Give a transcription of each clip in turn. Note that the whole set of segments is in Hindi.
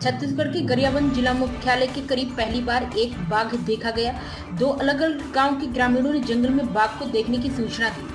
छत्तीसगढ़ के गरियाबंद जिला मुख्यालय के करीब पहली बार एक बाघ देखा गया। दो अलग अलग गांव के ग्रामीणों ने जंगल में बाघ को देखने की सूचना दी।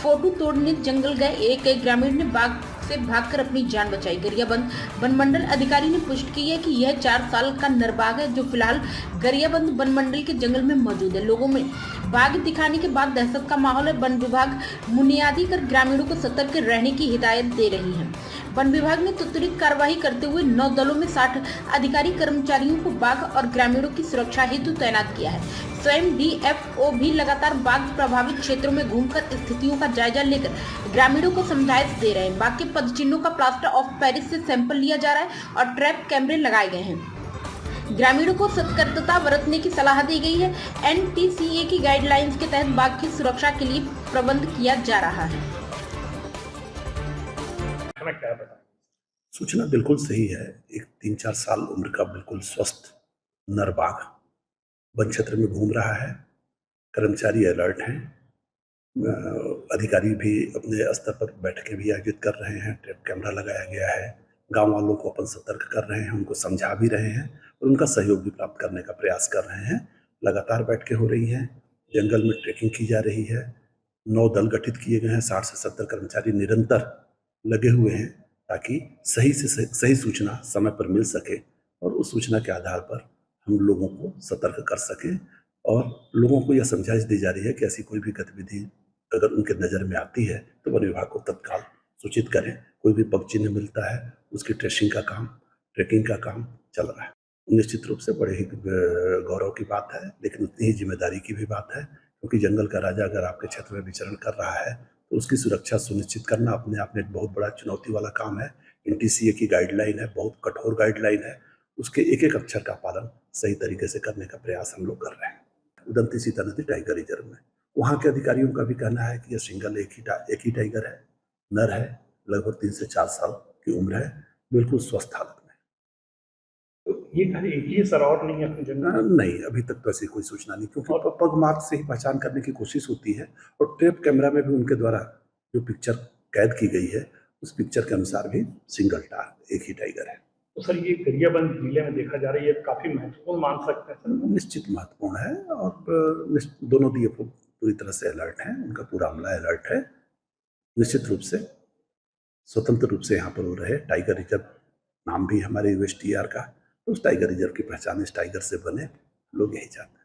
फोटो तोड़ने जंगल गए एक ग्रामीण ने बाघ से भागकर अपनी जान बचाई। गरियाबंद वनमंडल अधिकारी ने पुष्टि की है कि यह 4 साल का नर बाघ है जो फिलहाल गरियाबंद वनमंडल के जंगल में मौजूद है। लोगों में बाघ दिखाने के बाद दहशत का माहौल है। वन विभाग बुनियादी कर ग्रामीणों को सतर्क रहने की हिदायत दे रही है। वन विभाग ने त्वरित कार्रवाई करते हुए 9 दलों में 60 अधिकारी कर्मचारियों को बाघ और ग्रामीणों की सुरक्षा हेतु तैनात किया है। स्वयं डीएफओ भी लगातार बाघ प्रभावित क्षेत्रों में घूमकर स्थितियों का जायजा लेकर ग्रामीणों को समझाइश दे रहे हैं। बाघ के पदचिन्हों का प्लास्टर ऑफ पेरिस से सैंपल लिया जा रहा है और ट्रैप कैमरे लगाए गए हैं। ग्रामीणों को सतर्कता बरतने की सलाह दी गई है। एनटीसीए की गाइडलाइंस के तहत बाघ की सुरक्षा के लिए प्रबंध किया जा रहा है। सूचना बिल्कुल सही है। एक 3-4 साल उम्र का बिल्कुल स्वस्थ नर बाघ वन क्षेत्र में घूम रहा है। कर्मचारी अलर्ट हैं, अधिकारी भी अपने स्तर पर बैठकें भी आयोजित कर रहे हैं। ट्रैप कैमरा लगाया गया है। गांव वालों को अपन सतर्क कर रहे हैं, उनको समझा भी रहे हैं और उनका सहयोग भी प्राप्त करने का प्रयास कर रहे हैं। लगातार बैठकें हो रही हैं, जंगल में ट्रैकिंग की जा रही है। 9 दल गठित किए गए हैं। 60 से 70 कर्मचारी निरंतर लगे हुए हैं ताकि सही सूचना समय पर मिल सके और उस सूचना के आधार पर हम लोगों को सतर्क कर सकें। और लोगों को यह समझाइश दी जा रही है कि ऐसी कोई भी गतिविधि अगर उनके नज़र में आती है तो वन विभाग को तत्काल सूचित करें। कोई भी पग चिन्ह मिलता है उसकी ट्रेसिंग का काम, ट्रैकिंग का काम चल रहा है। निश्चित रूप से बड़े ही गौरव की बात है, लेकिन उतनी ही जिम्मेदारी की भी बात है, क्योंकि जंगल का राजा अगर आपके क्षेत्र में विचरण कर रहा है तो उसकी सुरक्षा सुनिश्चित करना अपने आप में एक बहुत बड़ा चुनौती वाला काम है। एनटीसीए की गाइडलाइन है, बहुत कठोर गाइडलाइन है। उसके एक एक अक्षर का पालन सही तरीके से करने का प्रयास हम लोग कर रहे हैं। उदंती सीता नदी टाइगर रिजर्व में वहाँ के अधिकारियों का भी कहना है कि यह सिंगल एक ही टाइगर है, नर है, लगभग 3 से 4 साल की उम्र है, बिल्कुल स्वस्थ हालत में। तो ये खाली एक ही सर और नहीं है अपने जंगल? नहीं, अभी तक तो ऐसी कोई सूचना नहीं, क्योंकि पग मार्क से ही पहचान करने की कोशिश होती है और ट्रैप कैमरा में भी उनके द्वारा जो पिक्चर कैद की गई है उस पिक्चर के अनुसार भी सिंगल टार एक ही टाइगर है। तो सर ये गरियाबंद जिले में देखा जा रही है, काफी महत्वपूर्ण मान सकते हैं सर? निश्चित महत्वपूर्ण है और दोनों डीएफओ पूरी तरह से अलर्ट हैं, उनका पूरा अमला अलर्ट है। निश्चित रूप से स्वतंत्र रूप से यहाँ पर हो रहे टाइगर रिजर्व नाम भी हमारे यूएसटीआर का, तो उस टाइगर रिजर्व की पहचान इस टाइगर से बने, लोग यही चाहते हैं।